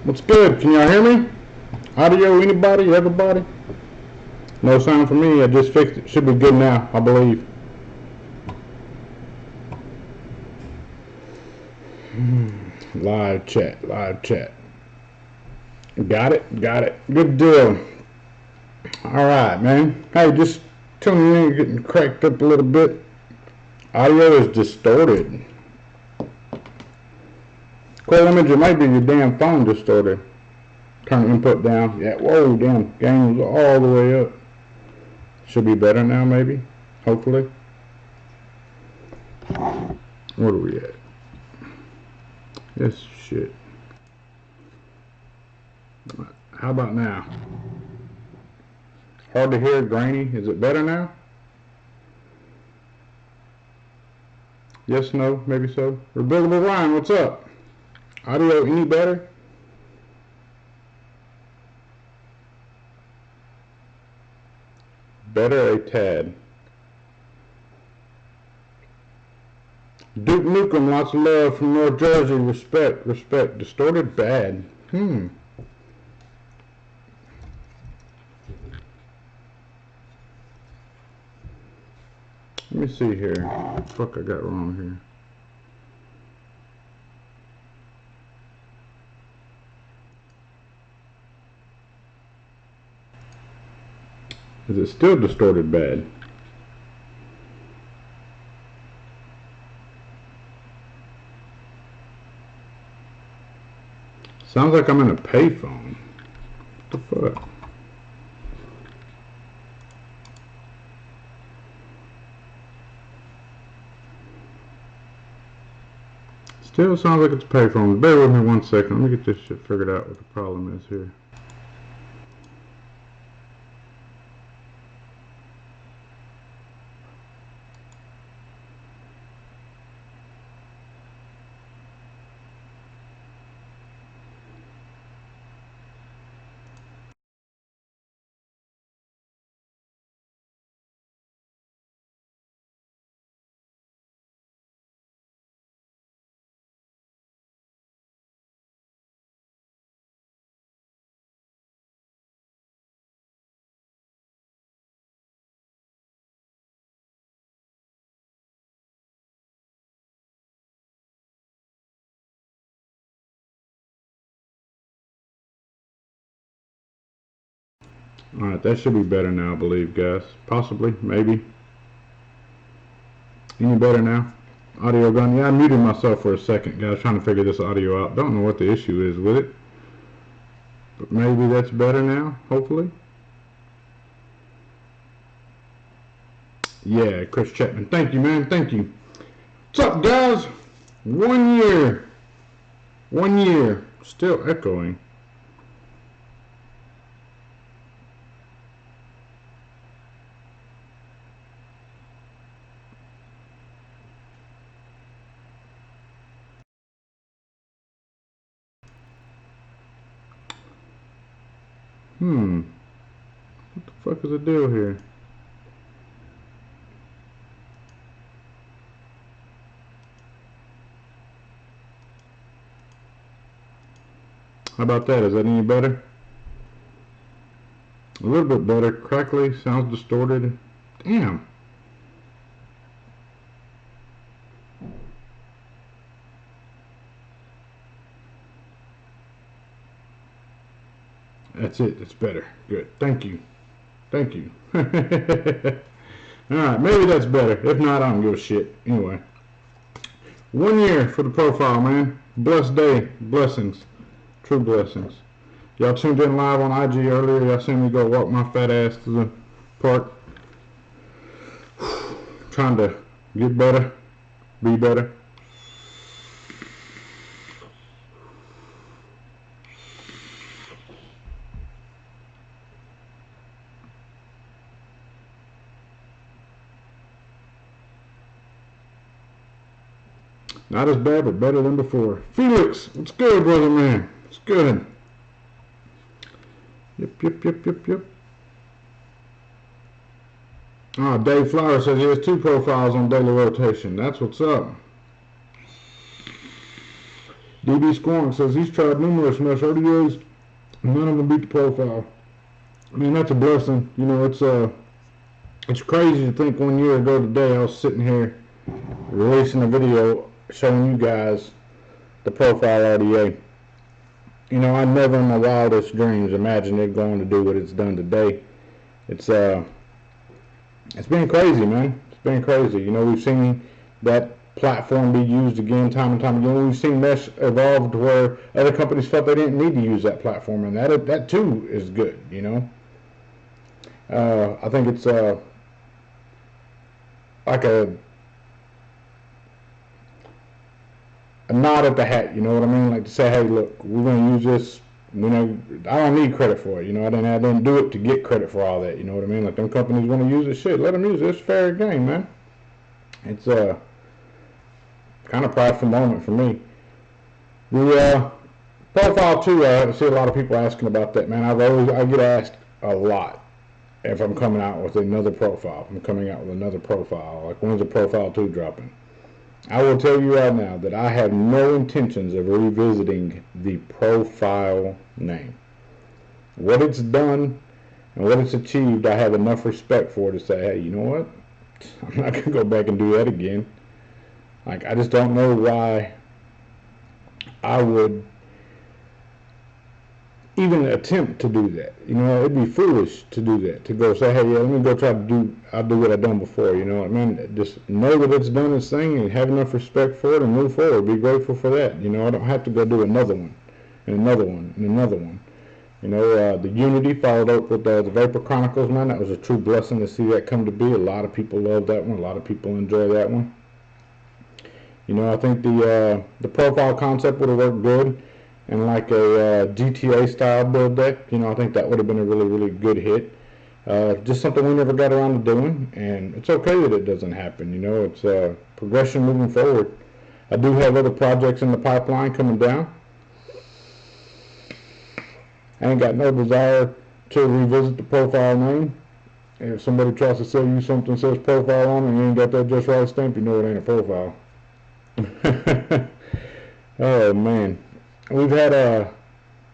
What's good? Can y'all hear me? Audio, anybody, everybody? No sound for me. I just fixed it. Should be good now, I believe. Live chat, live chat. Got it, got it. Good deal. Alright, man. Hey, just tuning in, getting cracked up a little bit. Audio is distorted. Quell image, it might be your damn phone distorted. Turn the input down. Yeah, whoa, damn. Gain was all the way up. Should be better now, maybe. Hopefully. Where are we at? This shit. How about now? Hard to hear, grainy. Is it better now? Yes, no, maybe so. Rebuildable Ryan, what's up? Audio any better? Better a tad. Duke Nukem, lots of love from North Jersey. Respect, respect. Distorted bad. Let me see here. What the fuck I got wrong here? Is it still distorted bad? Sounds like I'm in a payphone. What the fuck? Still sounds like it's a payphone. Bear with me 1 second. Let me get this shit figured out what the problem is here. Alright, that should be better now, I believe, guys. Possibly, maybe. Any better now? Audio gone? Yeah, I muted myself for a second, guys, trying to figure this audio out. Don't know what the issue is with it. But maybe that's better now, hopefully. Yeah, Chris Chapman. Thank you, man. Thank you. What's up, guys? 1 year. 1 year. Still echoing. What the fuck is the deal here? How about that? Is that any better? A little bit better. Crackly. Sounds distorted. Damn. That's it. It's better. Good. Thank you. Thank you. Alright, maybe that's better. If not, I don't give a shit. Anyway. 1 year for the profile, man. Blessed day. Blessings. True blessings. Y'all tuned in live on IG earlier. Y'all seen me go walk my fat ass to the park. Trying to get better. Be better. Not as bad, but better than before. Felix, what's good, brother man? It's good. Yep. Oh, Dave Flower says he has 2 profiles on daily rotation. That's what's up. DB Squonk says he's tried numerous mesh RDAs, none of them beat the profile. I mean, that's a blessing. You know, it's crazy to think 1 year ago today I was sitting here releasing a video showing you guys the profile RDA. You know, I never in my wildest dreams imagined it going to do what it's done today. It's been crazy, man. It's been crazy. You know, we've seen that platform be used again, time and time again. We've seen mesh evolve to where other companies felt they didn't need to use that platform, and that too is good. You know, I think it's like a nod at the hat. You know what I mean? Like to say, hey, look, we're gonna use this. You know, I don't need credit for it. You know, I didn't do it to get credit for all that. You know what I mean? Like them companies want to use it, shit, let them use it. It's fair game, man. It's kind of prideful moment for me. The profile too. I see a lot of people asking about that, man. I get asked a lot if I'm coming out with another profile. If I'm coming out with another profile. Like, when's the profile 2 dropping? I will tell you right now that I have no intentions of revisiting the profile name. What it's done and what it's achieved, I have enough respect for to say, hey, you know what? I'm not going to go back and do that again. Like, I just don't know why I would even attempt to do that. You know, it'd be foolish to do that, to go say, hey, yeah, let me go try to I'll do what I've done before. You know what I mean? Just know that it's done its thing and have enough respect for it and move forward. Be grateful for that. You know, I don't have to go do another one and another one and another one. You know, the Unity followed up with the Vapor Chronicles, man. That was a true blessing to see that come to be. A lot of people love that one. A lot of people enjoy that one. You know, I think the profile concept would have worked good in like a GTA style build deck. You know, I think that would have been a really, really good hit. Just something we never got around to doing, and it's okay that it doesn't happen. You know, it's progression moving forward. I do have other projects in the pipeline coming down. I ain't got no desire to revisit the profile name. If somebody tries to sell you something that says profile on it and you ain't got that Just Right stamp, you know it ain't a profile. Oh man, we've had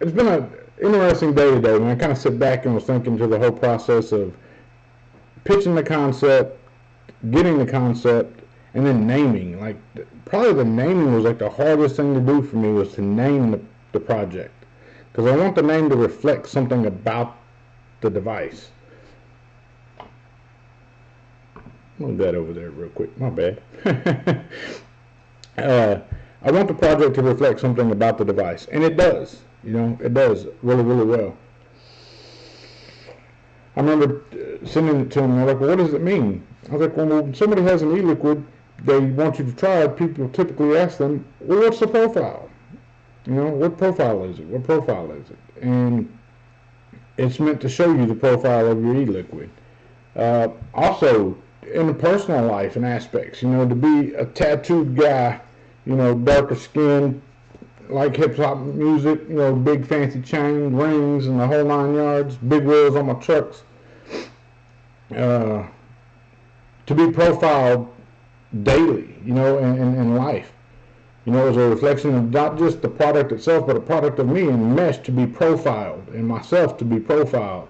it's been an interesting day today, man. I kind of sit back and was thinking through the whole process of pitching the concept, getting the concept, and then naming. Like, probably the naming was like the hardest thing to do for me, was to name the project, because I want the name to reflect something about the device. Move that over there real quick. My bad. I want the project to reflect something about the device, and it does. You know, it does really, really well. I remember sending it to them, and they're like, well, what does it mean? I was like, well, when somebody has an e-liquid, they want you to try it, people typically ask them, well, what's the profile? You know, what profile is it? What profile is it? And it's meant to show you the profile of your e-liquid. Also, in the personal life and aspects, you know, to be a tattooed guy, you know, darker skin, like hip-hop music, you know, big fancy chain, rings, and the whole 9 yards, big wheels on my trucks. To be profiled daily, you know, in life. You know, as a reflection of not just the product itself, but a product of me and mesh to be profiled, and myself to be profiled.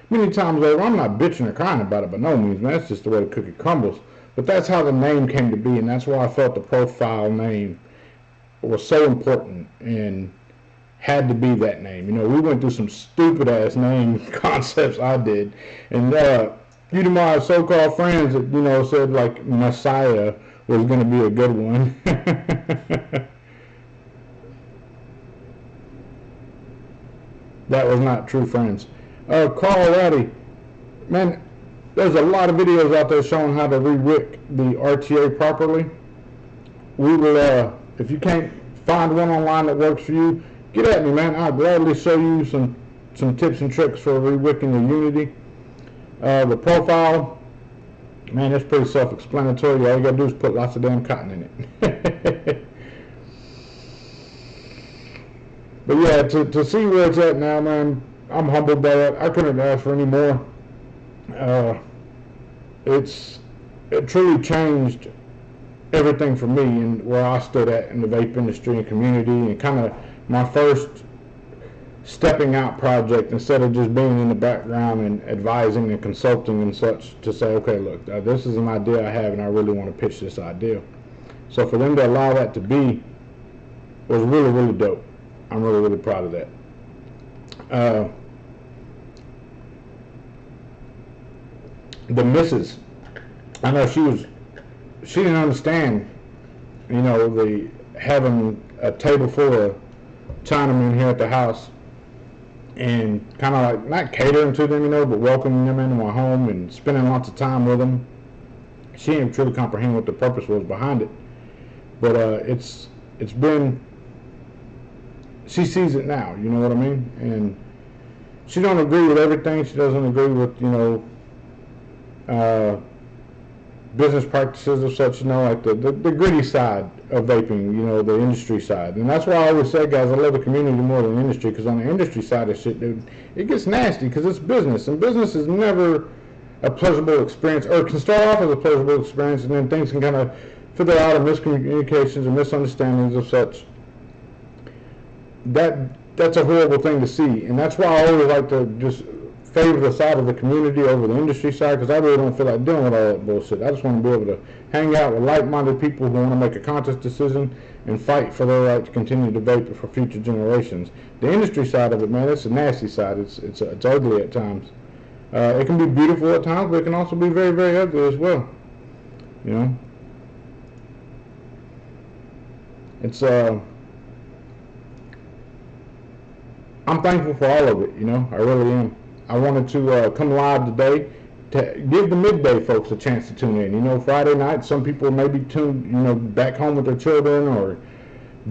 Many times over, I'm not bitching or crying about it by no means, man. That's just the way the cookie crumbles. But that's how the name came to be, and that's why I felt the profile name was so important and had to be that name. You know, we went through some stupid ass name concepts. I did, and you to my so-called friends that, you know, said like Messiah was going to be a good one. That was not true friends. Carl Ratty, man, there's a lot of videos out there showing how to re-wick the RTA properly. We will, if you can't find one online that works for you, get at me, man. I'll gladly show you some tips and tricks for re-wicking the Unity. The profile, man, it's pretty self-explanatory. All you gotta do is put lots of damn cotton in it. But yeah, to see where it's at now, man, I'm humbled by that. I couldn't ask for any more. It truly changed everything for me and where I stood at in the vape industry and community, and kind of my first stepping out project, instead of just being in the background and advising and consulting and such, to say, okay, look, this is an idea I have and I really want to pitch this idea. So for them to allow that to be was really, really dope. I'm really, really proud of that. The missus, I know she didn't understand, the having a table full of Chinamen here at the house, and kind of like not catering to them, but welcoming them into my home and spending lots of time with them. She didn't truly comprehend what the purpose was behind it, but it's been. She sees it now, you know what I mean? And she don't agree with everything. She doesn't agree with business practices of such, like the gritty side of vaping, the industry side. And that's why I always say, guys, I love the community more than the industry, because on the industry side of shit, dude, it gets nasty because it's business, and business is never a pleasurable experience, or it can start off as a pleasurable experience, and then things can kind of fizzle out of miscommunications and misunderstandings of such. That's a horrible thing to see, and that's why I always like to just favor the side of the community over the industry side, because I really don't feel like dealing with all that bullshit. I just want to be able to hang out with like-minded people who want to make a conscious decision and fight for their right to continue to vape for future generations. The industry side of it, man, it's a nasty side. It's ugly at times. It can be beautiful at times, but it can also be very, very ugly as well. It's I'm thankful for all of it. I really am. I wanted to come live today to give the midday folks a chance to tune in. Friday night, some people may be tuned, back home with their children or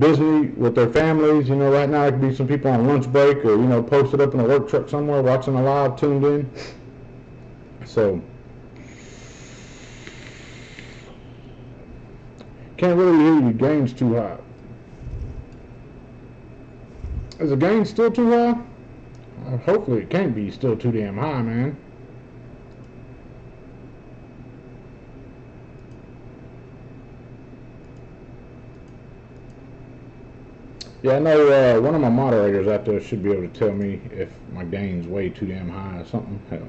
busy with their families. Right now it could be some people on lunch break or, posted up in a work truck somewhere watching a live, tuned in. So, can't really hear you. Gain's too high. Is the gain still too high? Hopefully it can't be still too damn high, man. Yeah, I know one of my moderators out there should be able to tell me if my gain's way too damn high or something. Hell.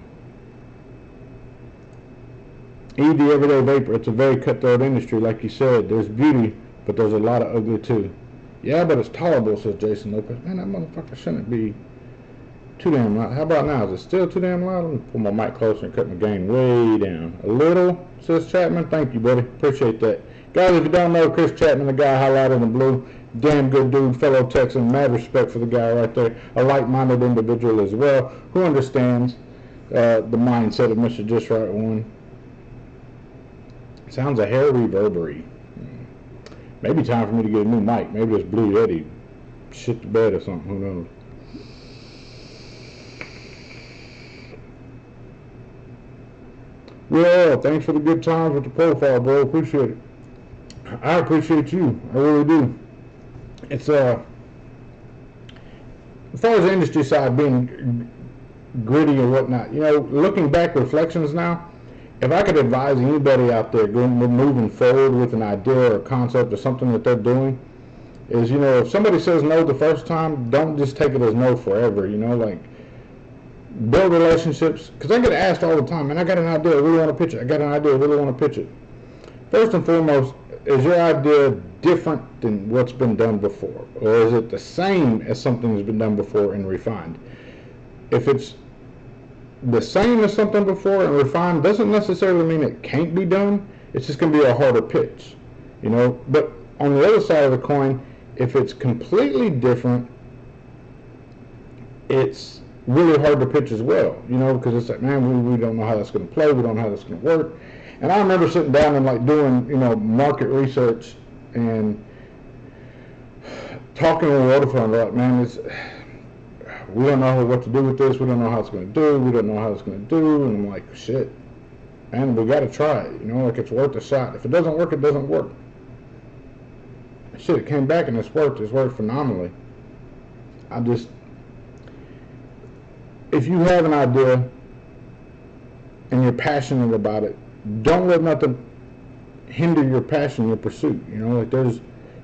Eat the everyday vapor. It's a very cutthroat industry, like you said. There's beauty, but there's a lot of ugly too. Yeah, but it's tolerable, says Jason Lopez. Man, that motherfucker shouldn't be too damn loud. How about now? Is it still too damn loud? Let me pull my mic closer and cut my gain way down. A little, says Chapman. Thank you, buddy. Appreciate that. Guys, if you don't know Chris Chapman, the guy highlighted in blue, damn good dude, fellow Texan, mad respect for the guy right there. A like-minded individual as well, who understands the mindset of Mr. Just Right one. Sounds a hair reverberate. Maybe time for me to get a new mic. Maybe it's Blue Yeti shit to bed or something. Who knows? Well, thanks for the good times with the profile, bro. Appreciate it. I appreciate you. I really do. It's as far as the industry side being gritty or whatnot, looking back, reflections now, if I could advise anybody out there moving forward with an idea or a concept or something that they're doing, is, if somebody says no the first time, don't just take it as no forever, build relationships, because I get asked all the time, man, I got an idea, I really want to pitch it, I got an idea, I really want to pitch it. First and foremost, is your idea different than what's been done before, or is it the same as something that's been done before and refined? If it's the same as something before and refined, doesn't necessarily mean it can't be done. It's just going to be a harder pitch, But on the other side of the coin, if it's completely different, it's really hard to pitch as well, because it's like, man, we don't know how that's going to play, we don't know how that's going to work. And I remember sitting down and doing, market research and talking with Waterfront, man, we don't know what to do with this, we don't know how it's going to do, we don't know how it's going to do, and I'm like, shit, man, we got to try it, it's worth a shot. If it doesn't work, it doesn't work. Shit, it came back and it's worked phenomenally. If you have an idea and you're passionate about it, don't let nothing hinder your passion, your pursuit. You know, like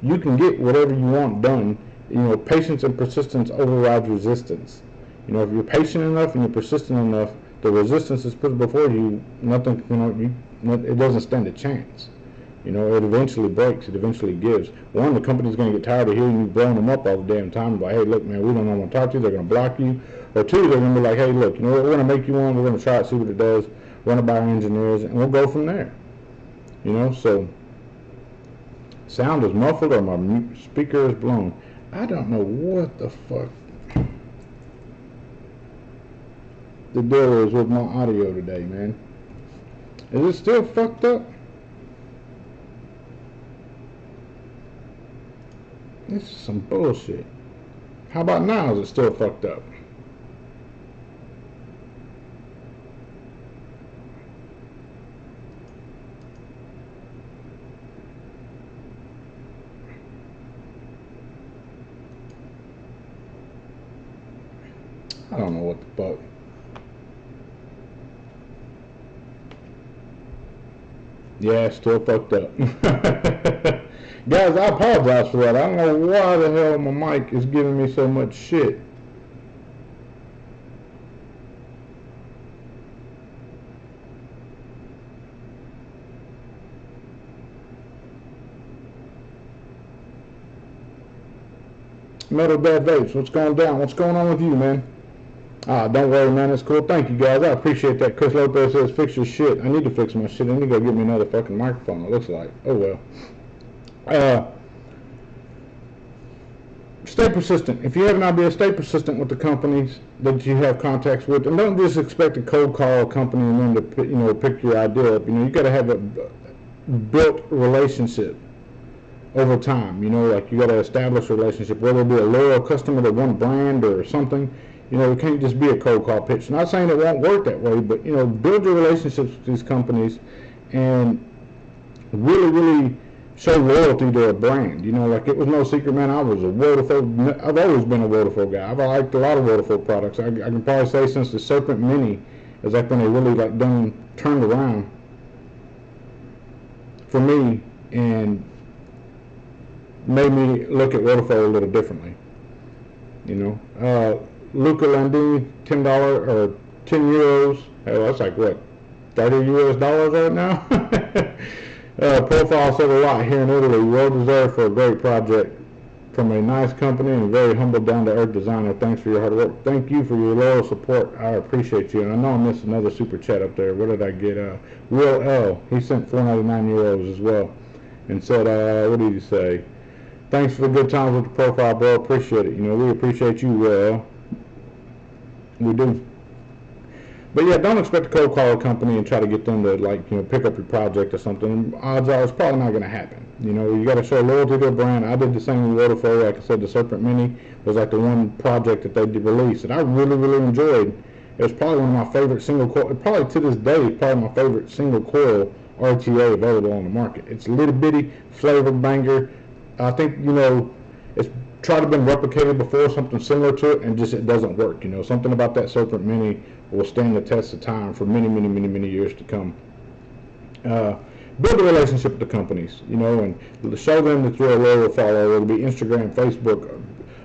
you can get whatever you want done. You know, patience and persistence overrides resistance. You know, if you're patient enough and you're persistent enough, the resistance is put before you. Nothing, it doesn't stand a chance. You know, it eventually breaks. It eventually gives. One, the company's going to get tired of hearing you blowing them up all the damn time. Like, hey, look, man, we don't want to talk to you. They're going to block you. Or two, they're going to be like, hey, look, you know what? We're going to make you one. We're going to try it, see what it does. Run it by our engineers, and we'll go from there. You know, so sound is muffled or my speaker is blown. I don't know what the fuck the deal is with my audio today, man. Is it still fucked up? This is some bullshit. How about now? Is it still fucked up? I don't know what the fuck. Yeah, it's still fucked up. Guys, I apologize for that. I don't know why the hell my mic is giving me so much shit. Metal Dad Vapes, what's going down? What's going on with you, man? Don't worry, man. It's cool. Thank you, guys. I appreciate that. Chris Lopez says, fix your shit. I need to fix my shit. I need to go get me another fucking microphone, it looks like. Oh, well. Stay persistent. If you have an idea, stay persistent with the companies that you have contacts with, and don't just expect to cold call a company and then to pick your idea up. You know, you got to have a built relationship over time. You know, like you got to establish a relationship, whether it be a loyal customer to one brand or something. You know, it can't just be a cold call pitch. Not saying it won't work that way, but you know, build your relationships with these companies and really show loyalty to a brand. You know, like it was no secret, man. I was a Waterfall. I've always been a Waterfall guy. I've liked a lot of Waterfall products. I can probably say since the Serpent Mini is like when they really like turned around for me and made me look at Waterfall a little differently. You know, Luca Landini, $10 or 10 euros. Hell, that's like what, $30 US right now. Profile said a lot here in Italy. Well deserved for a great project from a nice company and a very humble, down-to-earth designer. Thanks for your hard work. Thank you for your loyal support. I appreciate you. And I know I missed another super chat up there. What did I get? Will L. He sent 499 euros as well, and said, what did he say? Thanks for the good times with the profile, bro. Appreciate it. You know, we appreciate you, Will. We do. But yeah, don't expect to cold call a company and try to get them to pick up your project or something. Odds are it's probably not going to happen. You know, you got to show loyalty to a brand. I did the same with Waterfall. Like I said, the Serpent Mini was like the one project that they did release, and I really enjoyed. It was probably one of my favorite single coil. Probably to this day, probably my favorite single coil RTA available on the market. It's a little bitty flavor banger. I think it's tried to been replicated before, something similar to it, and just it doesn't work. You know, something about that Serpent Mini will stand the test of time for many years to come. Build a relationship with the companies, you know, and show them that you're a loyal follower, whether it be Instagram, Facebook,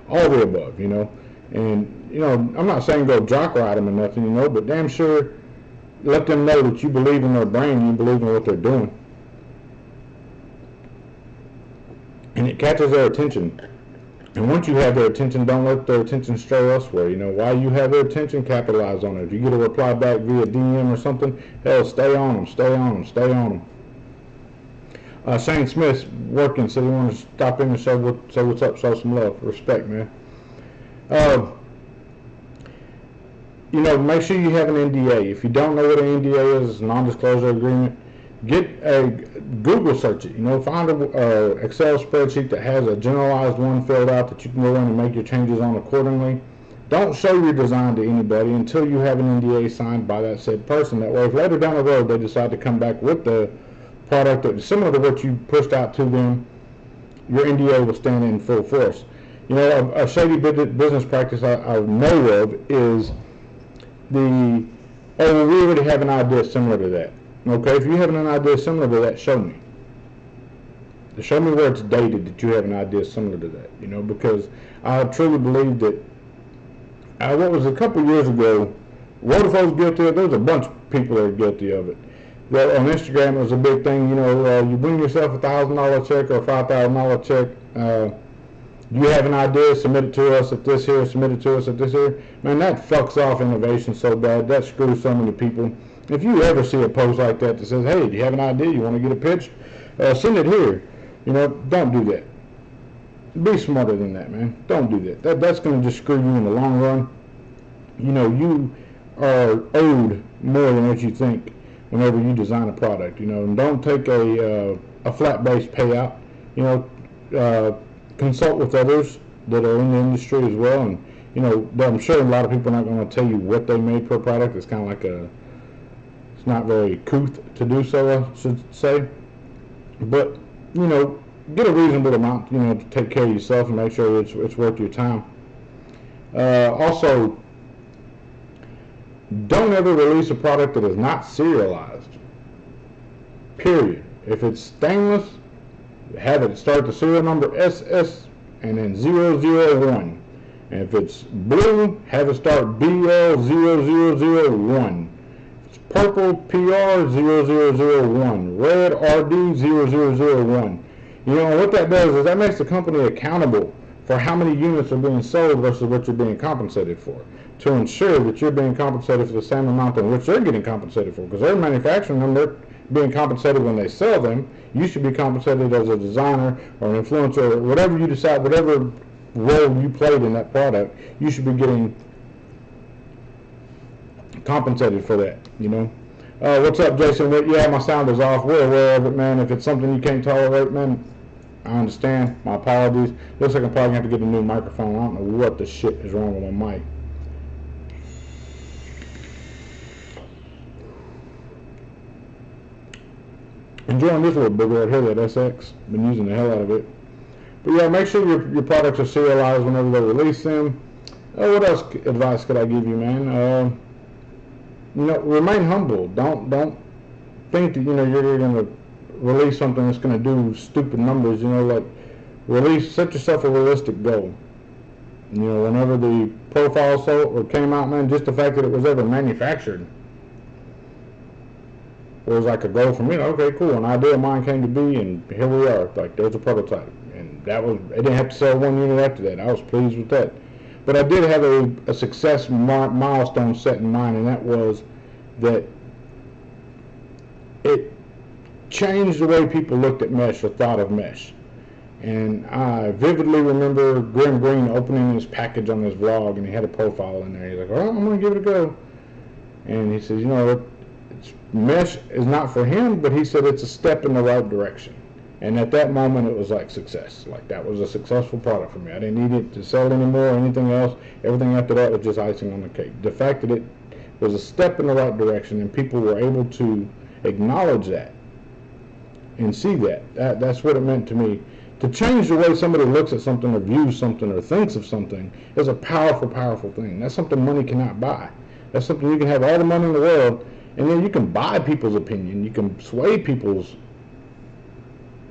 all the above, you know. And, you know, I'm not saying go jock ride them or nothing, you know, but damn sure let them know that you believe in their brand, you believe in what they're doing. And it catches their attention. And once you have their attention, don't let their attention stray elsewhere. You know, while you have their attention, capitalize on it. If you get a reply back via DM or something, hell, stay on them, stay on them, stay on them. Shane Smith's working, so he wants to stop in and say what's up, show some love. Respect, man. You know, make sure you have an NDA. If you don't know what an NDA is, it's a non-disclosure agreement. Google search it. You know, find a Excel spreadsheet that has a generalized one filled out that you can go in and make your changes on accordingly. Don't show your design to anybody until you have an NDA signed by that said person. That way, if later down the road they decide to come back with the product that is similar to what you pushed out to them, your NDA will stand in full force. You know, a shady business practice I know of is we already have an idea similar to that. Okay, if you have an idea similar to that, show me. Show me where it's dated that you have an idea similar to that. You know, because I truly believe that. What was a couple years ago? Waterfall's guilty of. There's a bunch of people that are guilty of it. On Instagram, it was a big thing. You know, you bring yourself $1,000 check or $5,000 check. You have an idea, submit it to us at this here, submit it to us at this here. Man, that fucks off innovation so bad. That screws so many people. If you ever see a post like that that says, hey, do you have an idea? You want to get a pitch? Send it here. You know, don't do that. Be smarter than that, man. Don't do that. That's going to just screw you in the long run. You know, you are owed more than what you think whenever you design a product. You know, and don't take a flat-based payout. You know, consult with others that are in the industry as well, and you know, I'm sure a lot of people are not going to tell you what they made per product. It's kind of like it's not very couth to do so, I should say, but you know, get a reasonable amount, you know, to take care of yourself and make sure it's worth your time. Also, don't ever release a product that is not serialized. Period. If it's stainless, have it start the serial number SS and then 001. And if it's blue, have it start BL0001. If it's purple, PR0001. Red, RD0001. You know, what that does is that makes the company accountable for how many units are being sold versus what you're being compensated for, to ensure that you're being compensated for the same amount in which they're getting compensated for, because they're manufacturing them, they're being compensated when they sell them. You should be compensated as a designer or an influencer or whatever you decide, whatever role you played in that product, you should be getting compensated for that, you know. What's up, Jason? Yeah, my sound is off. We're aware of it, man. If it's something you can't tolerate, man, I understand. My apologies. Looks like I'm probably going to have to get a new microphone. I don't know what the shit is wrong with my mic. Enjoying this little booger right here, that SX. Been using the hell out of it. But yeah, make sure your products are serialized whenever they release them. What else advice could I give you, man? You know, remain humble. Don't think that, you know, you're going to release something that's going to do stupid numbers. You know, like set yourself a realistic goal. You know, whenever the profile sold or came out, man, just the fact that it was ever manufactured was like a goal for me. Okay, cool. An idea of mine came to be, and here we are. Like, there's a prototype, and that was. I didn't have to sell one unit after that. I was pleased with that. But I did have a success milestone set in mind, and that was that it changed the way people looked at mesh or thought of mesh. And I vividly remember Grim Green opening his package on his vlog, and he had a profile in there. He's like, "Oh, I'm gonna give it a go," and he says, "You know, mesh is not for him," but he said it's a step in the right direction. And at that moment, it was like success. Like, that was a successful product for me. I didn't need it to sell anymore or anything else. Everything after that was just icing on the cake. The fact that it was a step in the right direction and people were able to acknowledge that and see that's what it meant to me. To change the way somebody looks at something or views something or thinks of something is a powerful, powerful thing. That's something money cannot buy. That's something you can have all the money in the world, and then you can buy people's opinion. You can sway people's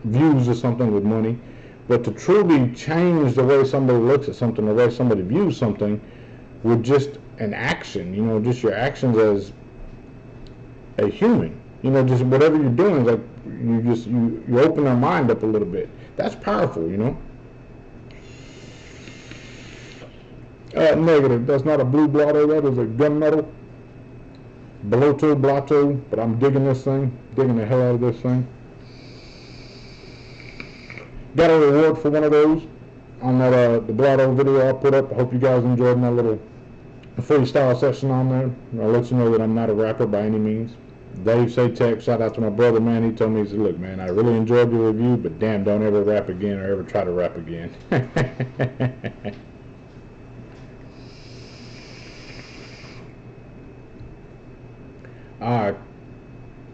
views of something with money. But to truly change the way somebody looks at something, the way somebody views something, with just an action, you know, just your actions as a human, you know, just whatever you're doing, like you open their mind up a little bit. That's powerful, you know. Negative. That's not a blue blotto. That is a gunmetal. Blotto. But I'm digging this thing. Digging the hell out of this thing. Got a reward for one of those on that the blotto video I put up. I hope you guys enjoyed my little freestyle session on there. I'll let you know that I'm not a rapper by any means. Dave Say Tech, shout out to my brother, man. He told me, he said, "Look, man, I really enjoyed your review, but damn, don't ever rap again or ever try to rap again."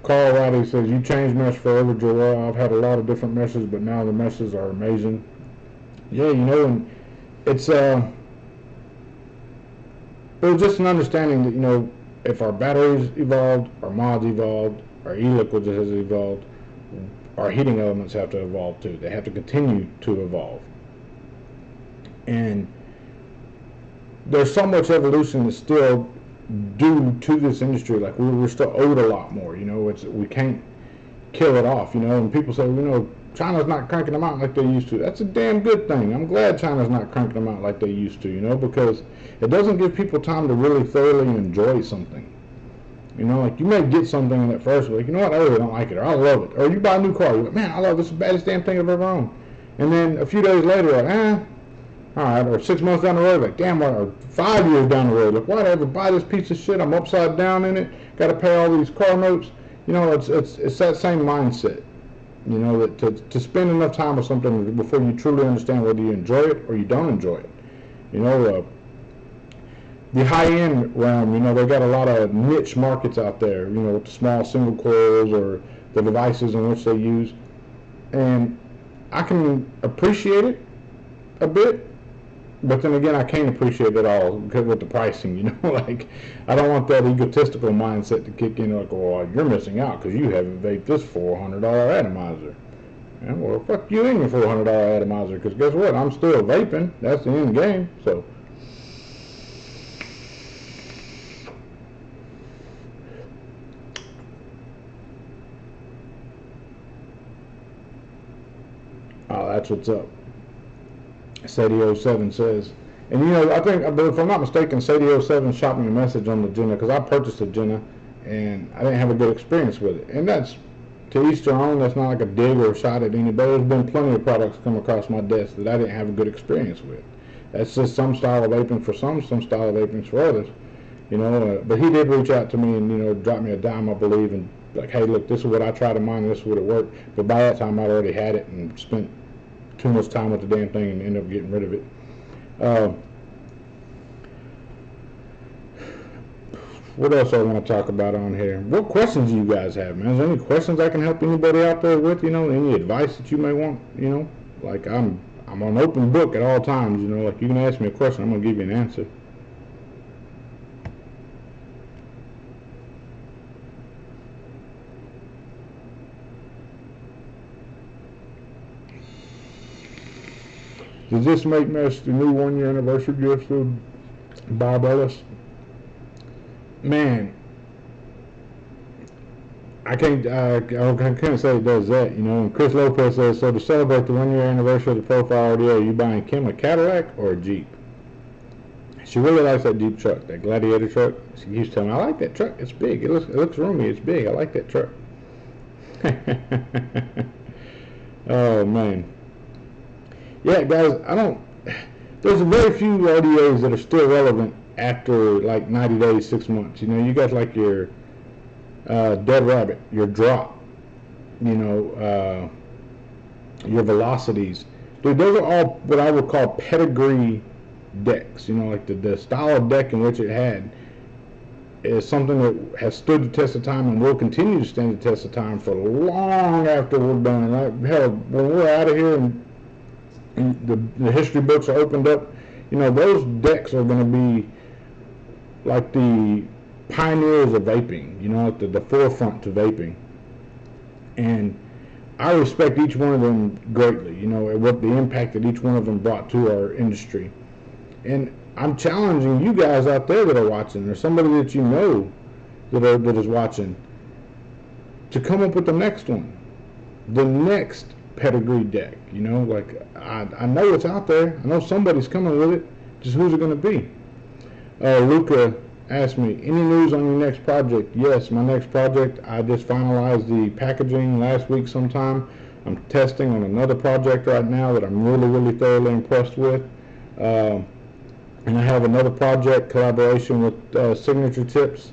Carl Riley says, "You changed mesh forever, Joel. I've had a lot of different meshes, but now the meshes are amazing." Yeah, you know, and it's it was just an understanding that, you know, if our batteries evolved, our mods evolved, our e-liquids has evolved, our heating elements have to evolve too. They have to continue to evolve. And there's so much evolution that's still due to this industry. Like we're still owed a lot more. We can't kill it off. And people say, China's not cranking them out like they used to. That's a damn good thing. I'm glad China's not cranking them out like they used to. Because it doesn't give people time to really thoroughly enjoy something. Like you may get something at first, like, I really don't like it, or I love it. Or you buy a new car, you're like, man, I love this, the baddest damn thing I've ever owned. And then a few days later, like, all right, or 6 months down the road, like, damn, or 5 years down the road, like, why did I ever buy this piece of shit? I'm upside down in it, got to pay all these car notes. It's that same mindset. That to spend enough time with something before you truly understand whether you enjoy it or you don't enjoy it. The high-end realm, they got a lot of niche markets out there, with the small single coils or the devices in which they use. And I can appreciate it a bit, but then again, I can't appreciate it all because with the pricing, like, I don't want that egotistical mindset to kick in, like, well, you're missing out because you haven't vaped this $400 atomizer. Yeah, well, fuck you and your $400 atomizer, because guess what? I'm still vaping. That's the end game, so. Oh, that's what's up. Sadie07 says, and I think, if I'm not mistaken, Sadie07 shot me a message on the Jenna, because I purchased a Jenna and I didn't have a good experience with it. And that's to each their own. That's not like a dig or a shot at anybody. There's been plenty of products come across my desk that I didn't have a good experience with. That's just some style of vaping for some style of vaping for others. But he did reach out to me and drop me a dime, I believe, and like, hey, look, this is what I tried to mine, this is what it worked. But by that time, I'd already had it and spent too much time with the damn thing and ended up getting rid of it. What else I want to talk about on here? What questions do you guys have, man? Is there any questions I can help anybody out there with? Any advice that you may want? Like I'm an open book at all times. Like you can ask me a question, I'm gonna give you an answer. Does this make Mesh the new 1 year anniversary gift to Bob Ellis? Man, I can't say it does that, And Chris Lopez says, so to celebrate the 1 year anniversary of the Profile RDA, are you buying Kim a Cadillac or a Jeep? She really likes that Jeep truck, that Gladiator truck. She keeps telling me, I like that truck. It's big. It looks roomy. It's big. I like that truck. Oh, man. Yeah, guys, there's very few RDAs that are still relevant after like 90 days, 6 months. You got like your Dead Rabbit, your Drop, your Velocities. Dude, those are all what I would call pedigree decks. Like the style of deck in which it had is something that has stood the test of time and will continue to stand the test of time for long after we're done. Hell, when we're out of here and the history books are opened up, those decks are going to be like the pioneers of vaping, like the forefront to vaping. And I respect each one of them greatly, what the impact that each one of them brought to our industry. And I'm challenging you guys out there that are watching, or somebody that you know that is watching, to come up with the next one, the next pedigree deck. Like I know it's out there. I know somebody's coming with it. Just who's it going to be? Luca asked me, any news on your next project? Yes, my next project, I just finalized the packaging last week sometime. I'm testing on another project right now that I'm really, really thoroughly impressed with. And I have another project collaboration with Signature Tips.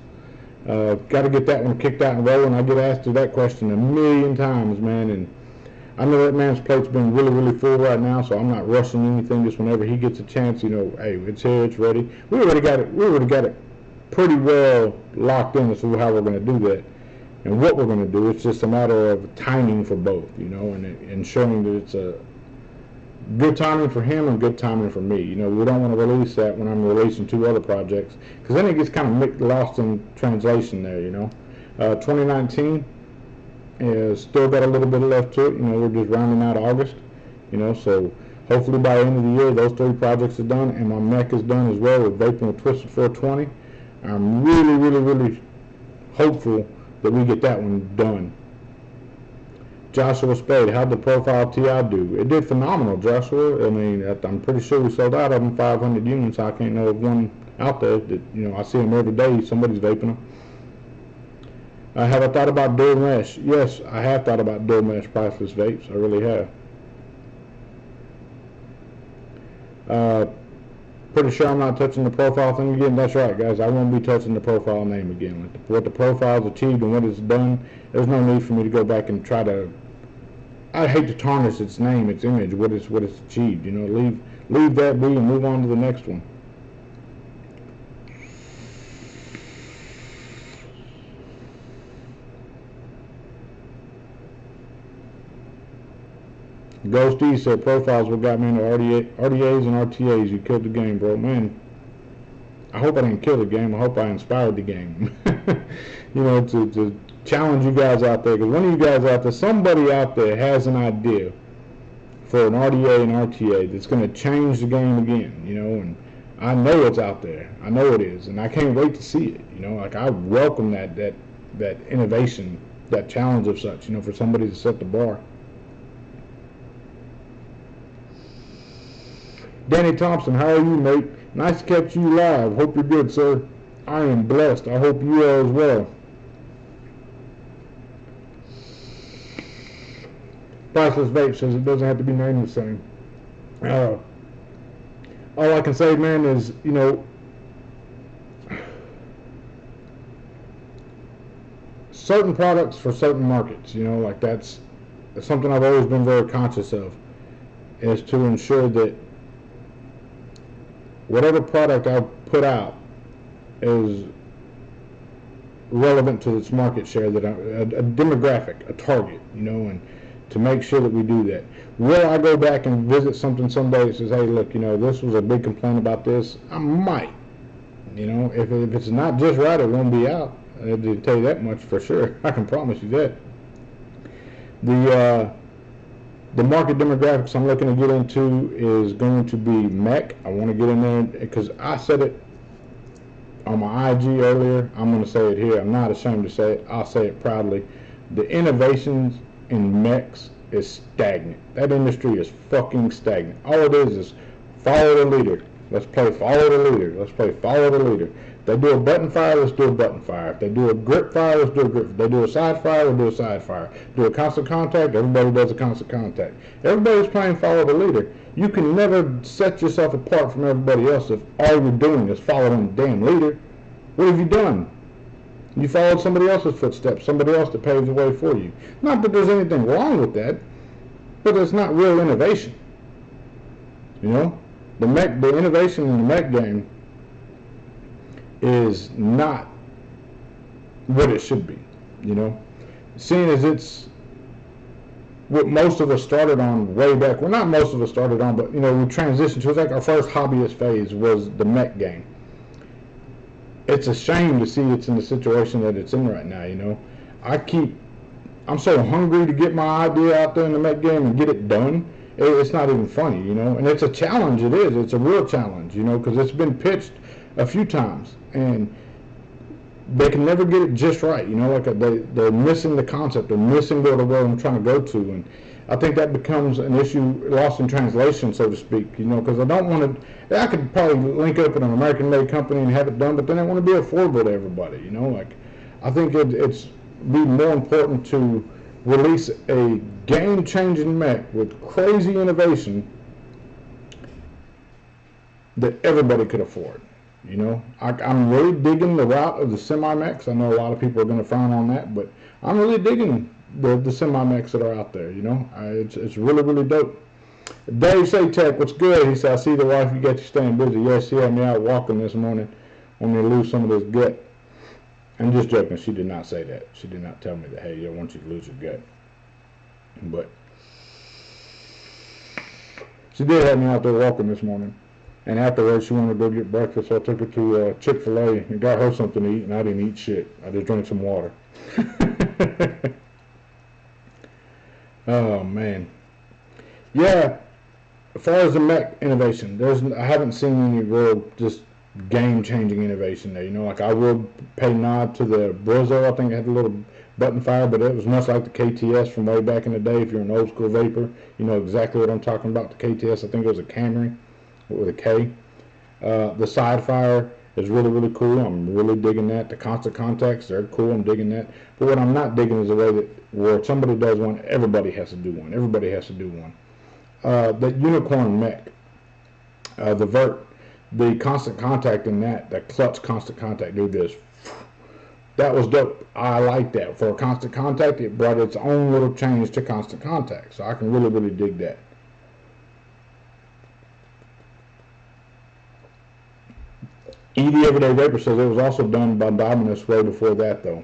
Got to get that one kicked out and rolling. I get asked that question a million times, man, and I know that man's plate's been really, really full right now, so I'm not rushing anything. Just whenever he gets a chance, hey, it's here, it's ready. We already got it pretty well locked in as to how we're going to do that and what we're going to do. It's just a matter of timing for both, and ensuring that it's a good timing for him and good timing for me. We don't want to release that when I'm releasing 2 other projects, because then it gets kind of lost in translation there. 2019, Still got a little bit left to it. We're just rounding out August. So hopefully by the end of the year, those 3 projects are done, and my mech is done as well with vaping with Twisted 420. I'm really, really, really hopeful that we get that one done. Joshua Spade, how'd the Profile TI do? It did phenomenal, Joshua. I mean, I'm pretty sure we sold out of them 500 units. I can't know of one out there that, I see them every day. Somebody's vaping them. Have I thought about dual mesh? Yes, I have thought about dual mesh priceless vapes. I really have. Pretty sure I'm not touching the profile thing again. That's right, guys. I won't be touching the profile name again. What the profile's achieved and what it's done, there's no need for me to go back and try to. I hate to tarnish its name, its image, what it's achieved. Leave that be and move on to the next one. Ghosty said profiles what got me into RDAs and RTAs. You killed the game, bro. Man, I hope I didn't kill the game. I hope I inspired the game. To challenge you guys out there, because one of you guys out there, somebody out there has an idea for an RDA and RTA that's going to change the game again, and I know it's out there. I know it is, and I can't wait to see it. I welcome that innovation, that challenge of such, for somebody to set the bar. Danny Thompson, how are you, mate? Nice to catch you live. Hope you're good, sir. I am blessed. I hope you are as well. Priceless Vape says it doesn't have to be named the same. All I can say, man, is, certain products for certain markets, that's something I've always been very conscious of, is to ensure that whatever product I put out is relevant to its market share, that a demographic, a target, and to make sure that we do that. Will I go back and visit something someday that says, hey, look, this was a big complaint about this? I might. If it's not just right, it won't be out. I can tell you that much for sure. I can promise you that. The market demographics I'm looking to get into is going to be mech. I want to get in there because I said it on my IG earlier. I'm going to say it here. I'm not ashamed to say it. I'll say it proudly. The innovations in mechs is stagnant. That industry is fucking stagnant. All it is follow the leader. Let's play follow the leader. Let's play follow the leader. If they do a button fire, let's do a button fire. If they do a grip fire, let's do a grip. If they do a side fire, we'll do a side fire. Do a constant contact, everybody does a constant contact. Everybody's playing follow the leader. You can never set yourself apart from everybody else if all you're doing is following the damn leader. What have you done? You followed somebody else's footsteps, somebody else that paved the way for you. Not that there's anything wrong with that, but it's not real innovation. The innovation in the mech game is not what it should be, Seeing as it's what most of us started on way back. Well, not most of us started on, but, we transitioned to, it's like our first hobbyist phase was the mech game. It's a shame to see it's in the situation that it's in right now, I'm so hungry to get my idea out there in the mech game and get it done. It's not even funny, and it's a challenge. It is. It's a real challenge, because it's been pitched a few times, and they can never get it just right. They're missing the concept. They're missing where I'm trying to go to, and I think that becomes an issue lost in translation, so to speak. Because I don't want to. I could probably link up with an American-made company and have it done, but then I want to be affordable to everybody. I think it's be more important to release a game-changing mech with crazy innovation that everybody could afford. I'm really digging the route of the semi-mechs. I know a lot of people are going to frown on that, but I'm really digging the semi-mechs that are out there. It's really, really dope. Dave Saytech, what's good? He said, I see the wife, you got you staying busy. Yes, she had me out walking this morning. Want me to lose some of this gut. I'm just joking. She did not say that. She did not tell me that, hey, I want you to lose your gut. But she did have me out there walking this morning. And afterwards, she wanted to go get breakfast, so I took her to Chick-fil-A and got her something to eat, and I didn't eat shit. I just drank some water. Oh man, yeah. As far as the mech innovation, I haven't seen any real just game changing innovation there. Like I will pay nod to the Brizzo. I think it had a little button fire, but it was much like the KTS from way back in the day. If you're an old school vapor, you know exactly what I'm talking about. The KTS, I think it was a Camry with a K. The side fire is really, really cool. I'm really digging that. The constant contacts, they're cool. I'm digging that. But what I'm not digging is the way that where somebody does one, everybody has to do one. Everybody has to do one. The unicorn mech, the vert, the constant contact in that clutch constant contact, dude, that was dope. I like that. For a constant contact, it brought its own little change to constant contact. So I can really, really dig that. ED Everyday Vapor says it was also done by Dominus way before that, though.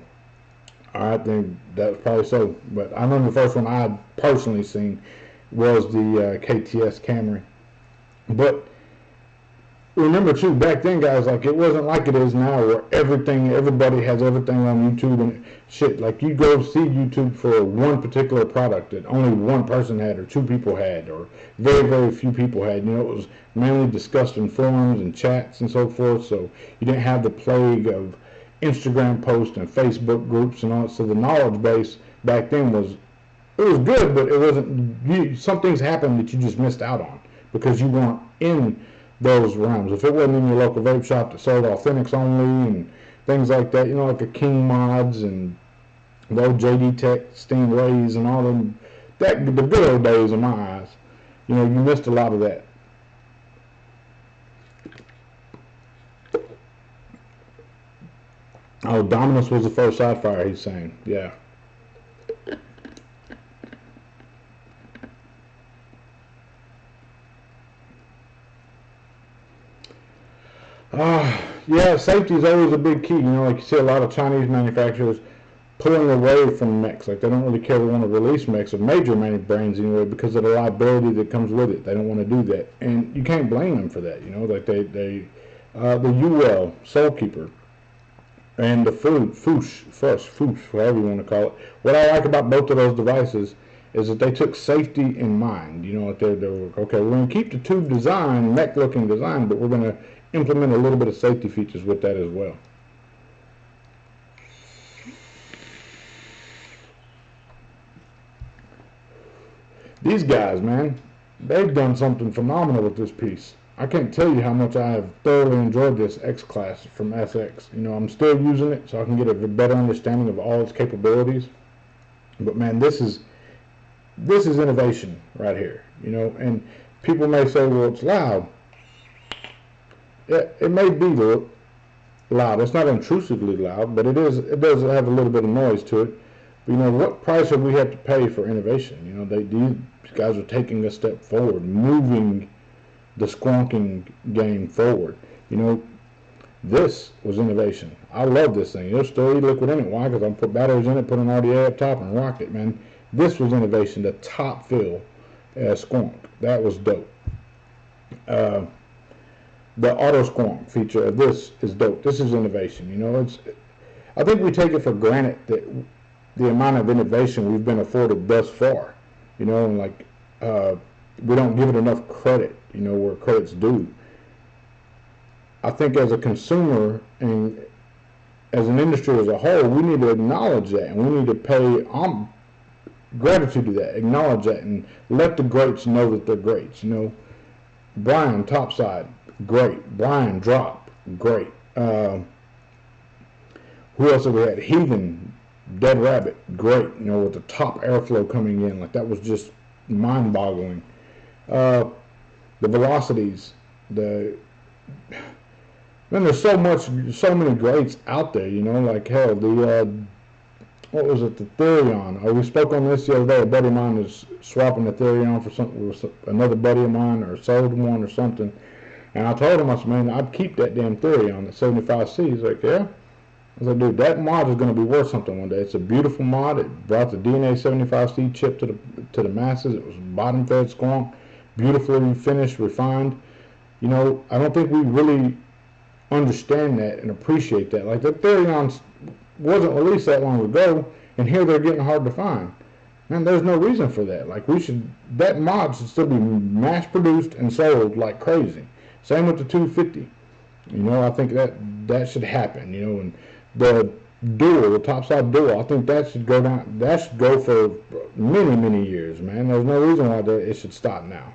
I think that's probably so. But I remember the first one I had personally seen was the KTS Camry. But remember too, back then, guys, like it wasn't like it is now, where everybody has everything on YouTube and shit. Like you go see YouTube for one particular product that only one person had, or two people had, or very, very few people had. It was mainly discussed in forums and chats and so forth. So you didn't have the plague of Instagram posts and Facebook groups and all. So the knowledge base back then was good, but it wasn't. Some things happened that you just missed out on because you weren't in those realms. If it wasn't in your local vape shop that sold authentics only and things like that, like the King Mods and the old JD Tech Stingrays and all them, the good old days in my eyes, you missed a lot of that. Oh, Dominus was the first side fire, he's saying. Yeah. Yeah, safety is always a big key. Like you see a lot of Chinese manufacturers pulling away from mechs. Like they don't really care to want to release mechs of major brands anyway because of the liability that comes with it. They don't want to do that, and you can't blame them for that. Like the UL Soulkeeper and the Foosh, whatever you want to call it. What I like about both of those devices is that they took safety in mind. Like they're okay. We're going to keep the tube design, mech-looking design, but we're going to implement a little bit of safety features with that as well. These guys, man, they've done something phenomenal with this piece. I can't tell you how much I have thoroughly enjoyed this X Class from SX. I'm still using it so I can get a better understanding of all its capabilities. But man, this is innovation right here. And people may say, well, it's loud. Yeah, it may be loud. It's not intrusively loud, but it does have a little bit of noise to it. But what price would we have to pay for innovation? These guys are taking a step forward, moving the squonking game forward. This was innovation. I love this thing. There's still liquid in it. Why? Because I'm put batteries in it, put an RDA up top, and rock it, man. This was innovation. The top fill squonk. That was dope. The auto squonk feature of this is dope. This is innovation. I think we take it for granted that the amount of innovation we've been afforded thus far. And like we don't give it enough credit. Where credit's due. I think as a consumer and as an industry as a whole, we need to acknowledge that, and we need to pay gratitude to that, acknowledge that, and let the greats know that they're greats. Brian Topside, great. Brian Drop, great. Who else have we had? Heathen, Dead Rabbit, great. With the top airflow coming in, like that was just mind-boggling. The velocities, man, there's so many greats out there. Like hell, what was it? The Therion. We spoke on this the other day. A buddy of mine is swapping the Therion for something with another buddy of mine, or sold one or something. And I told him, I said, man, I'd keep that damn Therion, the 75C. He's like, yeah. I said, dude, that mod is going to be worth something one day. It's a beautiful mod. It brought the DNA 75C chip to the masses. It was bottom fed squonk, beautifully finished, refined. I don't think we really understand that and appreciate that. Like the Therion wasn't released that long ago, and here they're getting hard to find. Man, there's no reason for that. Like that mod should still be mass produced and sold like crazy. Same with the 250. I think that should happen. And the the topside dual, I think that should go down. That should go for many, many years, man. There's no reason why it should stop now.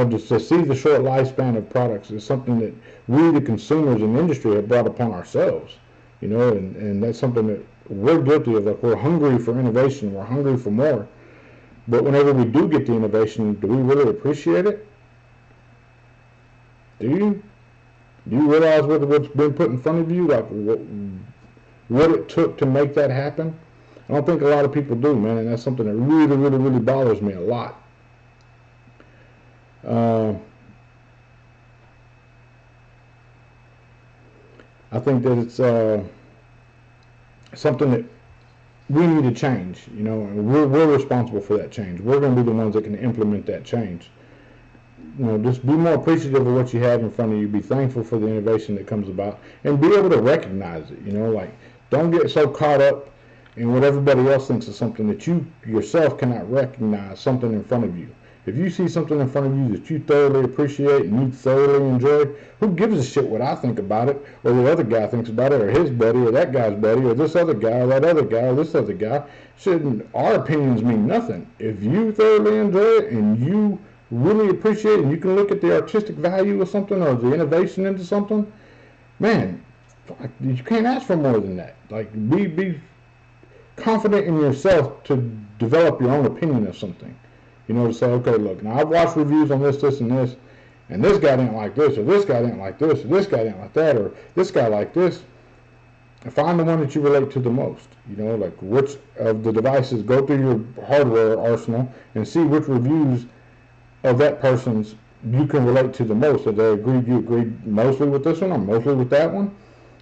Just to see the short lifespan of products is something that we, the consumers in the industry, have brought upon ourselves. And that's something that we're guilty of. Like, we're hungry for innovation. We're hungry for more. But whenever we do get the innovation, do we really appreciate it? Do you? Do you realize what's been put in front of you? Like, what it took to make that happen? I don't think a lot of people do, man, and that's something that really, really, really bothers me a lot. I think that it's something that we need to change, and we're responsible for that change. We're going to be the ones that can implement that change. Just be more appreciative of what you have in front of you. Be thankful for the innovation that comes about, and be able to recognize it. Like, don't get so caught up in what everybody else thinks is something that you yourself cannot recognize something in front of you. If you see something in front of you that you thoroughly appreciate and you thoroughly enjoy, who gives a shit what I think about it, or the other guy thinks about it, or his buddy, or that guy's buddy, or this other guy, or that other guy, or this other guy? Our opinions mean nothing. If you thoroughly enjoy it and you really appreciate it, and you can look at the artistic value of something or the innovation into something, man, you can't ask for more than that. Like, be confident in yourself to develop your own opinion of something. To say, okay, look, now I've watched reviews on this, and this guy didn't like this, or this guy didn't like this, or this guy didn't like that, or this guy liked this. Find the one that you relate to the most. Like, which of the devices, go through your hardware arsenal and see which reviews of that person's you can relate to the most. So you agreed mostly with this one or mostly with that one.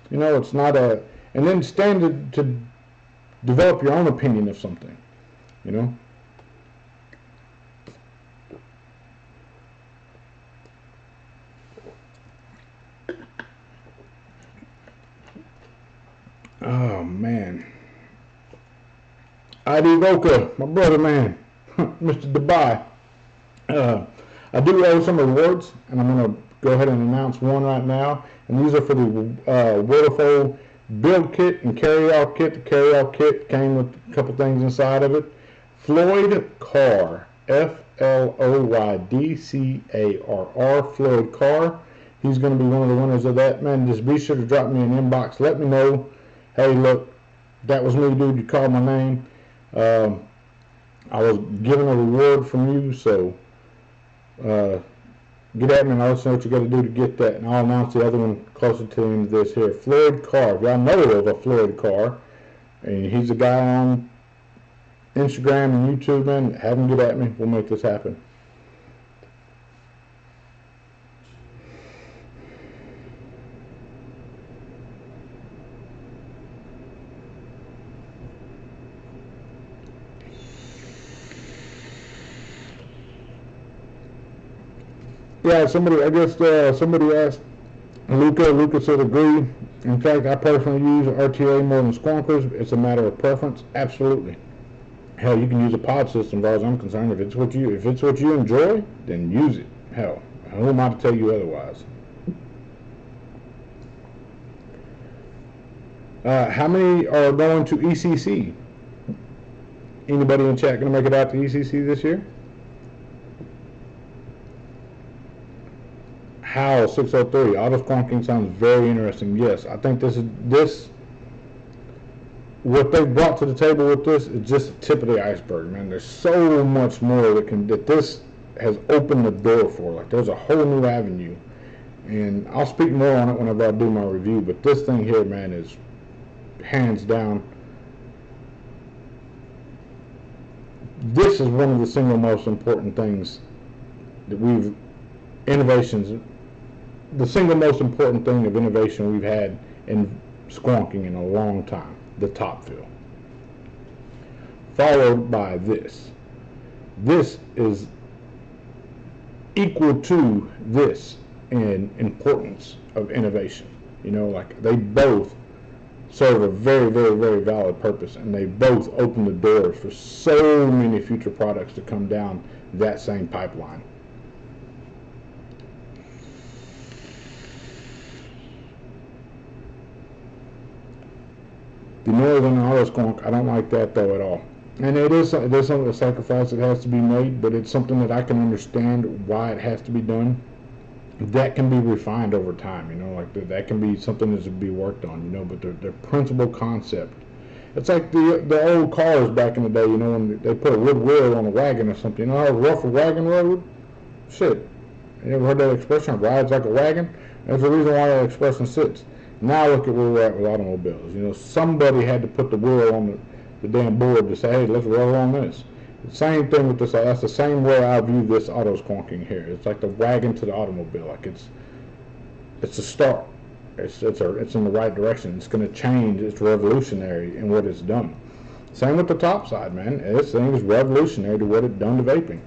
It's not and then stand to develop your own opinion of something. Oh man, ID Roka, my brother, man, Mr. Dubai. I do owe some awards, and I'm going to go ahead and announce one right now. And these are for the Waterfall build kit and carry-out kit. The carry-out kit came with a couple things inside of it. Floyd Carr, Floydcarr, Floyd Carr. He's going to be one of the winners of that. Man, just be sure to drop me an inbox. Let me know, hey, look, that was me, dude. You called my name. I was given a reward from you, so get at me and I'll let you know what you got to do to get that, and I'll announce the other one closer to the end of this here. Floyd Carr. If y'all know of a Floyd Carr, and he's a guy on Instagram and YouTube, man, have him get at me. We'll make this happen. Yeah, somebody asked Luca. Luca said agree. In fact, I personally use RTA more than Squonkers. It's a matter of preference. Absolutely. Hell, you can use a pod system, as far as I'm concerned. If it's what you enjoy, then use it. Hell, who am I to tell you otherwise? How many are going to ECC? Anybody in chat going to make it out to ECC this year? How 603 auto squonking sounds very interesting. Yes, I think this what they brought to the table with this is just the tip of the iceberg, man. There's so much more that this has opened the door for. Like, there's a whole new avenue, and I'll speak more on it whenever I do my review. But this thing here, man, is hands down. This is one of the single most important things that innovations. The single most important thing of innovation we've had in squonking in a long time, the top fill. Followed by this. This is equal to this in importance of innovation. Like, they both serve a very, very, very valid purpose, and they both open the doors for so many future products to come down that same pipeline. The northern auto skunk, I don't like that though at all. And there's some sacrifice that has to be made, but it's something that I can understand why it has to be done. That can be refined over time, like that can be something that should be worked on, but the principal concept. It's like the old cars back in the day, when they put a wood wheel on a wagon or something. You know how rough a wagon rode? Shit. You ever heard that expression, rides like a wagon? That's the reason why that expression sits. Now look at where we're at with automobiles. Somebody had to put the wheel on the damn board to say, hey, let's roll on this. The same thing with this. That's the same way I view this auto squonking here. It's like the wagon to the automobile. Like it's a start. It's in the right direction. It's going to change. It's revolutionary in what it's done. Same with the top side, man. This thing is revolutionary to what it's done to vaping.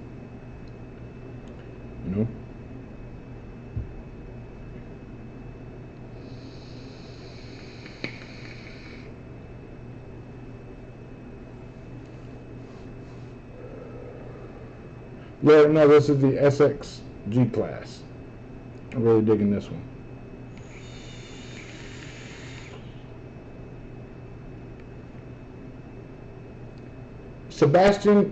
Yeah, no, this is the SX G class. I'm really digging this one. Sebastian,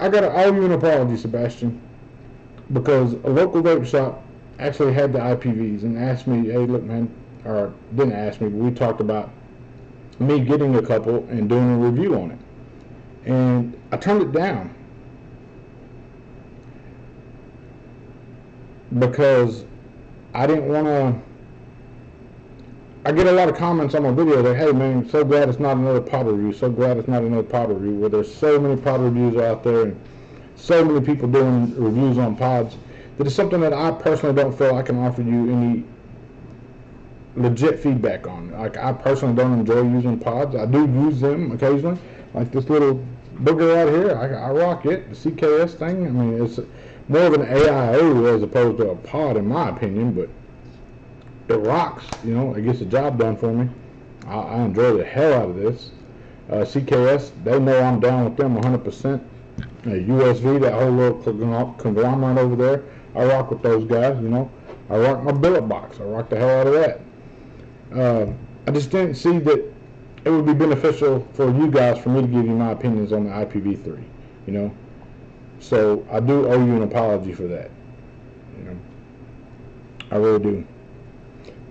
I gotta owe you an apology, Sebastian, because a local vape shop actually had the IPVs and asked me, hey, look, man, or didn't ask me, but we talked about me getting a couple and doing a review on it. And I turned it down because I didn't want to. I get a lot of comments on my video that, hey man, so glad it's not another pod review, so glad it's not another pod review, where there's so many pod reviews out there and so many people doing reviews on pods that is something that I personally don't feel I can offer you any legit feedback on. Like, I personally don't enjoy using pods. I do use them occasionally, like this little booger right here. I rock it, the CKS thing. I mean, it's more of an AIO as opposed to a pod in my opinion, but it rocks. It gets the job done for me. I enjoy the hell out of this. CKS, they know I'm down with them 100%. USV, that whole little conglomerate over there, I rock with those guys. I rock my billet box. I rock the hell out of that. I just didn't see that it would be beneficial for you guys for me to give you my opinions on the IPv3. So I do owe you an apology for that. I really do.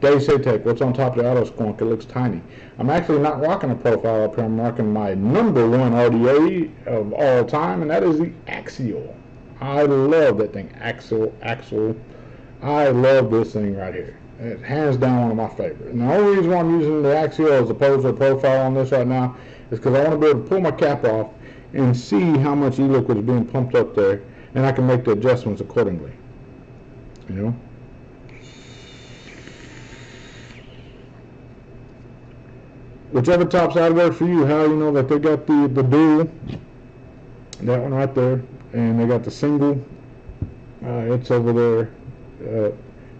Dave Satek, what's on top of the auto squonk? It looks tiny. I'm actually not rocking a profile up here. I'm rocking my number one RDA of all time, and that is the Axial. I love that thing. Axel. I love this thing right here. It's hands down one of my favorites. And the only reason why I'm using the Axial as opposed to a profile on this right now is because I want to be able to pull my cap off and see how much e-liquid is being pumped up there, and I can make the adjustments accordingly. Whichever top side works for you. How that they got the dual, that one right there, and they got the single. It's over there,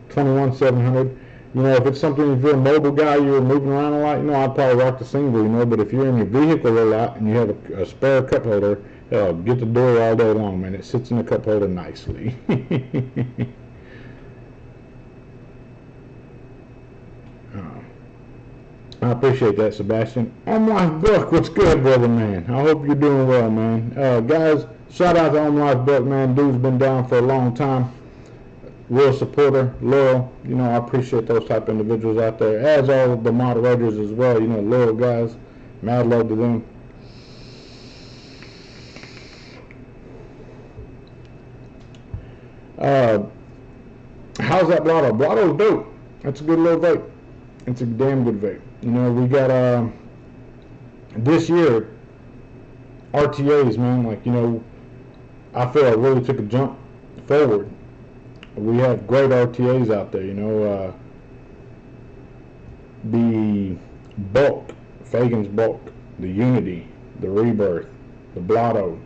21700. If it's something, if you're a mobile guy, you're moving around a lot, I'd probably rock the single, but if you're in your vehicle a lot and you have a spare cup holder, get the door all day long, man. It sits in the cup holder nicely. I appreciate that, Sebastian. On Life Book, what's good, brother, man? I hope you're doing well, man. Guys, shout out to On Life Book, man. Dude's been down for a long time. Real supporter, loyal. I appreciate those type of individuals out there, as all of the moderators as well. Loyal guys. Mad love to them. How's that Blotto? Blotto's dope. That's a good little vape. It's a damn good vape. We got this year RTAs, man. I feel I really took a jump forward. We have great RTAs out there. The Bulk, Fagan's Bulk, the Unity, the Rebirth, the Blotto,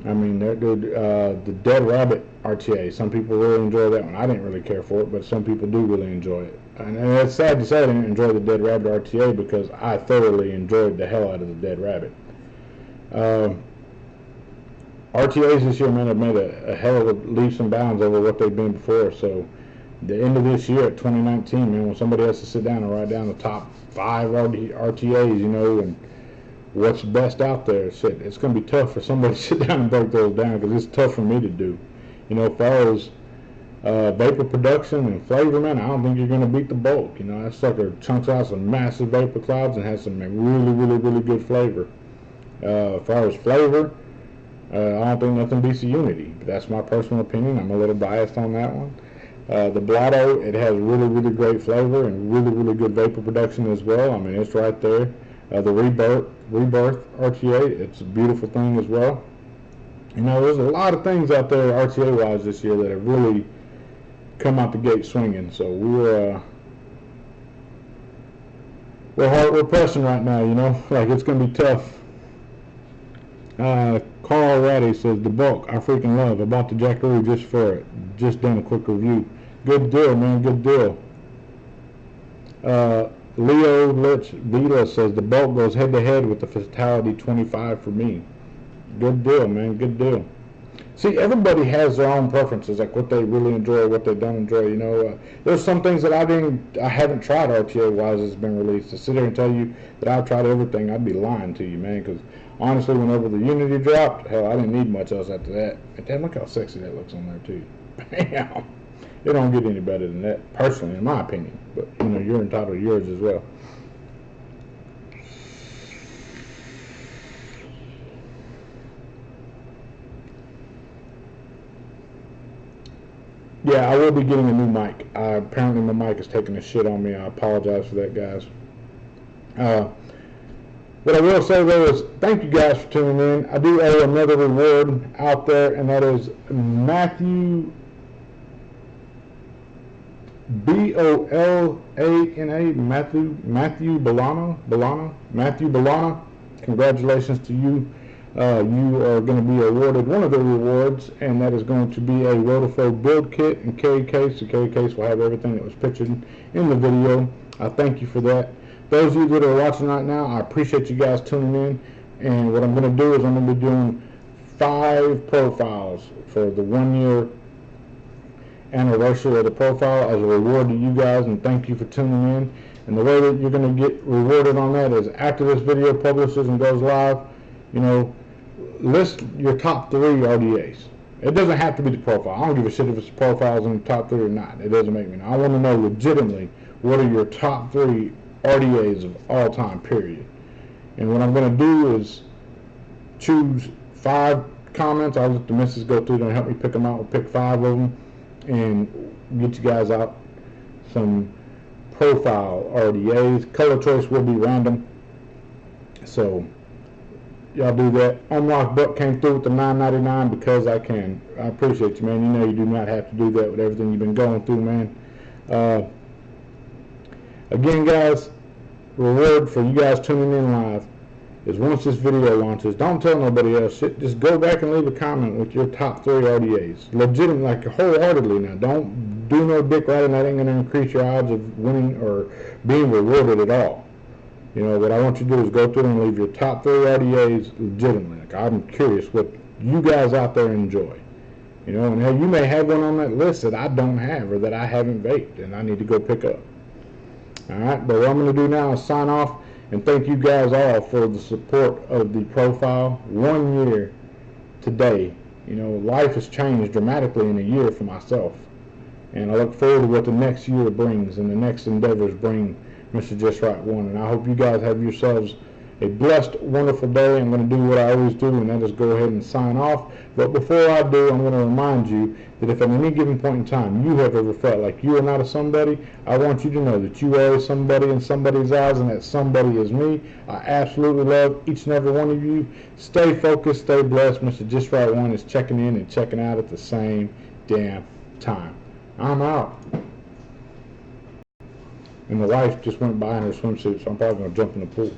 I mean, they're good. The Dead Rabbit RTA. Some people really enjoy that one. I didn't really care for it, but some people do really enjoy it. And it's sad to say I didn't enjoy the Dead Rabbit RTA because I thoroughly enjoyed the hell out of the Dead Rabbit. RTAs this year, man, have made a hell of a leaps and bounds over what they've been before. So the end of this year, at 2019, man, when somebody has to sit down and write down the top 5 RTAs, you know, and what's best out there, shit, it's going to be tough for somebody to sit down and break those down because it's tough for me to do. You know, as far as vapor production and flavor, man, I don't think you're going to beat the bulk. You know, that sucker chunks out some massive vapor clouds and has some really good flavor. As far as flavor, I don't think nothing beats the Unity. But that's my personal opinion. I'm a little biased on that one. The Blotto, it has really great flavor and really good vapor production as well. I mean, it's right there. The Rebirth RTA, it's a beautiful thing as well. You know, there's a lot of things out there RTA-wise this year that have really come out the gate swinging. So we're pressing right now. You know, like it's gonna be tough. Carl Ratty says the bulk I freaking love. I bought the Jackaroo just for it. Just done a quick review. Good deal, man. Good deal. Leo Lich Vila says the bulk goes head to head with the Fatality 25 for me. Good deal, man. Good deal. See, everybody has their own preferences, like what they really enjoy, what they don't enjoy. You know, there's some things that I haven't tried RTA wise that's been released. To sit there and tell you that I've tried everything, I'd be lying to you, man. Because honestly, whenever the Unity dropped, hell, I didn't need much else after that. And damn, look how sexy that looks on there too. Bam. It don't get any better than that, personally, in my opinion. But you know, you're entitled to yours as well. Yeah, I will be getting a new mic. Apparently my mic is taking a shit on me. I apologize for that, guys. What I will say though is thank you guys for tuning in. I do owe another reward out there, and that is Matthew Bolana, Matthew Bolana. Congratulations to you. You are going to be awarded one of the rewards, and that is going to be a Rotophobe build kit and carry case. The carry case will have everything that was pictured in the video. I thank you for that. Those of you that are watching right now, I appreciate you guys tuning in. And what I'm going to do is I'm going to be doing 5 profiles for the 1-year anniversary of the profile as a reward to you guys, and thank you for tuning in. And the way that you're going to get rewarded on that is after this video publishes and goes live, you know, list your top 3 RDAs. It doesn't have to be the profile. I don't give a shit if it's the profiles in the top 3 or not. It doesn't make me know. I want to know legitimately what are your top 3 RDAs of all time, period. And what I'm going to do is choose 5 comments. I'll let the missus go through there and help me pick them out. We'll pick 5 of them and get you guys out some profile RDAs. Color choice will be random. So y'all do that. Unlock Buck came through with the $9.99 because I can. I appreciate you, man. You know you do not have to do that with everything you've been going through, man. Again, guys, reward for you guys tuning in live is once this video launches, don't tell nobody else. Just go back and leave a comment with your top 3 RDAs. Legitimate, like wholeheartedly now. Don't do no dick riding. That ain't going to increase your odds of winning or being rewarded at all. You know, what I want you to do is go through and leave your top 3 RDAs legitimately. Like, I'm curious what you guys out there enjoy. You know, and hey, you may have one on that list that I don't have or that I haven't vaped and I need to go pick up. Alright, but what I'm going to do now is sign off and thank you guys all for the support of the profile. 1 year today. You know, life has changed dramatically in a year for myself. And I look forward to what the next year brings and the next endeavors bring Mr. Just Right 1. And I hope you guys have yourselves a blessed, wonderful day. I'm going to do what I always do, and that is go ahead and sign off. But before I do, I'm going to remind you that if at any given point in time you have ever felt like you are not a somebody, I want you to know that you are a somebody in somebody's eyes, and that somebody is me. I absolutely love each and every one of you. Stay focused, stay blessed. Mr. Just Right 1 is checking in and checking out at the same damn time. I'm out. And the wife just went by in her swimsuit, so I'm probably going to jump in the pool.